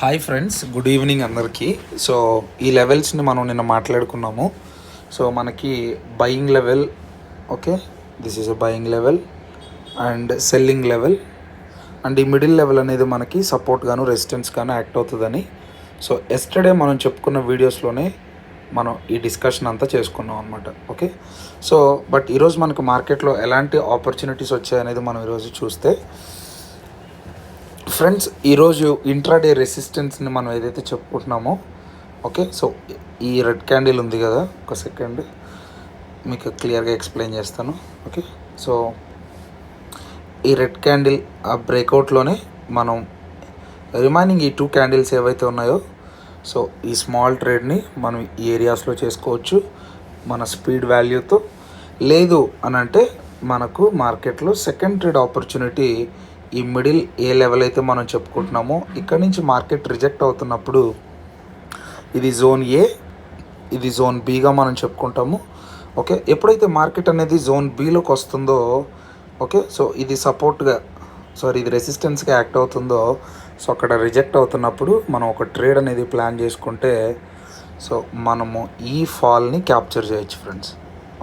Hi friends, good evening అందరికీ. So ఈ లెవెల్స్ని మనం నిన్న మాట్లాడుకున్నాము. సో మనకి buying level, okay, this is a buying level and selling level, and ఈ మిడిల్ లెవెల్ అనేది మనకి సపోర్ట్ గాను రెసిస్టెన్స్ గాను యాక్ట్ అవుతుందని. సో ఎస్టర్డే మనం చెప్పుకున్న వీడియోస్లోనే మనం ఈ డిస్కషన్ అంతా చేసుకున్నాం అనమాట. ఓకే, సో బట్ ఈరోజు మనకు మార్కెట్లో ఎలాంటి ఆపర్చునిటీస్ వచ్చాయనేది మనం ఈరోజు చూస్తే ఫ్రెండ్స్, ఈరోజు ఇంట్రాడే రెసిస్టెన్స్ని మనం ఏదైతే చెప్పుకుంటున్నామో, ఓకే, సో ఈ రెడ్ క్యాండిల్ ఉంది కదా, ఒక సెకండ్ మీకు క్లియర్గా ఎక్స్ప్లెయిన్ చేస్తాను. ఓకే, సో ఈ రెడ్ క్యాండిల్ ఆ బ్రేక్అవుట్లోనే మనం రిమైనింగ్ ఈ 2 క్యాండిల్స్ ఏవైతే ఉన్నాయో, సో ఈ స్మాల్ ట్రేడ్ని మనం ఈ ఏరియాస్లో చేసుకోవచ్చు మన స్పీడ్ వాల్యూతో. లేదు అని అంటే మనకు మార్కెట్లో సెకండ్ ట్రేడ్ ఆపర్చునిటీ ఈ మిడిల్ ఏ లెవెల్ అయితే మనం చెప్పుకుంటున్నామో ఇక్కడ నుంచి మార్కెట్ రిజెక్ట్ అవుతున్నప్పుడు ఇది జోన్ ఏ, ఇది జోన్ బిగా మనం చెప్పుకుంటాము. ఓకే, ఎప్పుడైతే మార్కెట్ అనేది జోన్ బిలోకి వస్తుందో, ఓకే, సో ఇది సపోర్ట్గా, ఇది రెసిస్టెన్స్గా యాక్ట్ అవుతుందో, సో అక్కడ రిజెక్ట్ అవుతున్నప్పుడు మనం ఒక ట్రేడ్ అనేది ప్లాన్ చేసుకుంటే సో మనము ఈ ఫాల్ని క్యాప్చర్ చేయొచ్చు ఫ్రెండ్స్.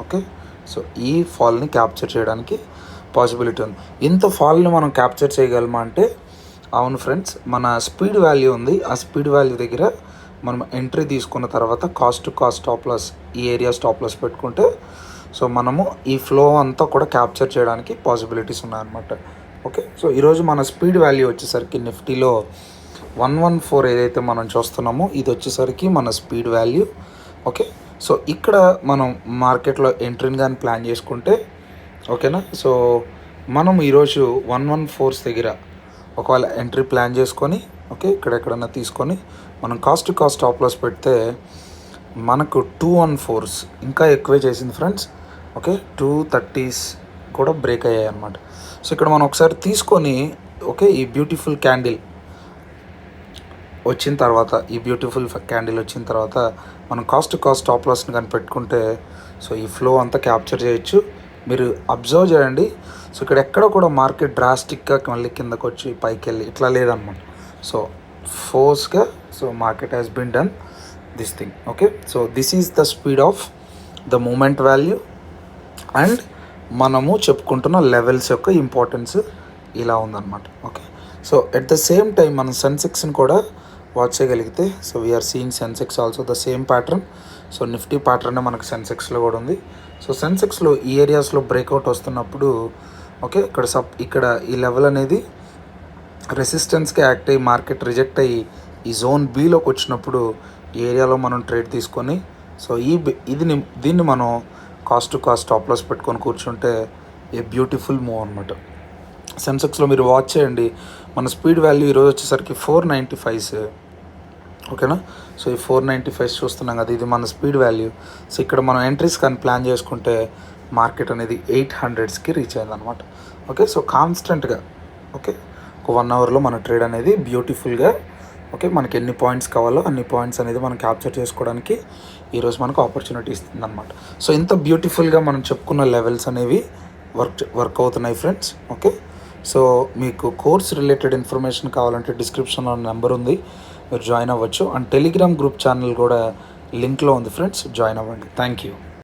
ఓకే, సో ఈ ఫాల్ని క్యాప్చర్ చేయడానికి పాసిబిలిటీ ఉంది. ఇంత ఫాల్ని మనం క్యాప్చర్ చేయగలమా అంటే అవును ఫ్రెండ్స్, మన స్పీడ్ వాల్యూ ఉంది. ఆ స్పీడ్ వాల్యూ దగ్గర మనం ఎంట్రీ తీసుకున్న తర్వాత cost to cost stop loss, ఈ ఏరియా స్టాప్ లాస్ పెట్టుకుంటే సో మనము ఈ ఫ్లో అంతా కూడా క్యాప్చర్ చేయడానికి పాసిబిలిటీస్ ఉన్నాయన్నమాట. ఓకే, సో ఈరోజు మన స్పీడ్ వాల్యూ వచ్చేసరికి నిఫ్టీలో 114 ఏదైతే మనం చూస్తున్నామో ఇది వచ్చేసరికి మన స్పీడ్ వాల్యూ. ఓకే, సో ఇక్కడ మనం మార్కెట్లో ఎంట్రీని కానీ ప్లాన్ చేసుకుంటే, ఓకేనా, సో మనం ఈరోజు 114 దగ్గర ఒకవేళ ఎంట్రీ ప్లాన్ చేసుకొని, ఓకే, ఇక్కడ ఎక్కడన్నా తీసుకొని మనం cost to cost stop loss పెడితే మనకు 214 ఇంకా ఎక్కువే చేసింది ఫ్రెండ్స్. ఓకే, 230s కూడా బ్రేక్ అయ్యాయి అన్నమాట. సో ఇక్కడ మనం ఒకసారి తీసుకొని, ఓకే, ఈ బ్యూటిఫుల్ క్యాండిల్ వచ్చిన తర్వాత మనం కాస్ట్ టు కాస్ట్ స్టాప్ లాస్ని కానీ పెట్టుకుంటే సో ఈ ఫ్లో అంతా క్యాప్చర్ చేయొచ్చు. మీరు అబ్జర్వ్ చేయండి. సో ఇక్కడ ఎక్కడ కూడా మార్కెట్ డ్రాస్టిక్గా మళ్ళీ కిందకు వచ్చి పైకి వెళ్ళి ఇట్లా లేదనమాట. సో ఫోర్స్గా so market has been done this thing. Okay, so this is the speed of the movement value and మనము చెప్పుకుంటున్న లెవెల్స్ యొక్క ఇంపార్టెన్స్ ఇలా ఉందన్నమాట. Okay, so at the same time మనం సెన్సెక్స్ని కూడా వాచ్ చేయగలిగితే so we're seeing Sensex also the same pattern. So Nifty pattern మనకు సెన్సెక్స్లో కూడా ఉంది. సో సెన్సెక్స్లో ఈ ఏరియాస్లో బ్రేక్అవుట్ వస్తున్నప్పుడు, ఓకే, ఇక్కడ ఈ లెవెల్ అనేది రెసిస్టెన్స్కి యాక్ట్ అయ్యి మార్కెట్ రిజెక్ట్ అయ్యి ఈ జోన్ బిలోకి వచ్చినప్పుడు ఈ ఏరియాలో మనం ట్రేడ్ తీసుకొని సో దీన్ని మనం cost to cost stop loss పెట్టుకొని కూర్చుంటే ఏ బ్యూటిఫుల్ మూవ్ అనమాట. సెన్సెక్స్లో మీరు వాచ్ చేయండి, మన స్పీడ్ వాల్యూ ఈరోజు వచ్చేసరికి 495. ఓకేనా, సో ఈ 495 చూస్తున్నాం కదా, ఇది మన స్పీడ్ వాల్యూ. సో ఇక్కడ మనం ఎంట్రీస్ కానీ ప్లాన్ చేసుకుంటే మార్కెట్ అనేది 800స్కి రీచ్ అయింది అనమాట. ఓకే, సో కాన్స్టెంట్గా, ఓకే, ఒక 1 అవర్లో మన ట్రేడ్ అనేది బ్యూటిఫుల్గా, ఓకే, మనకి ఎన్ని పాయింట్స్ కావాలో అన్ని పాయింట్స్ అనేది మనం క్యాప్చర్ చేసుకోవడానికి ఈరోజు మనకు ఆపర్చునిటీ ఇస్తుంది అనమాట. సో ఇంత బ్యూటిఫుల్గా మనం చెప్పుకున్న లెవెల్స్ అనేవి వర్క్ అవుతున్నాయి ఫ్రెండ్స్. ఓకే, సో మీకు కోర్స్ రిలేటెడ్ ఇన్ఫర్మేషన్ కావాలంటే డిస్క్రిప్షన్లో నెంబర్ ఉంది, మీరు జాయిన్ అవ్వచ్చు. అండ్ టెలిగ్రామ్ గ్రూప్ ఛానల్ కూడా లింక్లో ఉంది ఫ్రెండ్స్, జాయిన్ అవ్వండి. Thank you.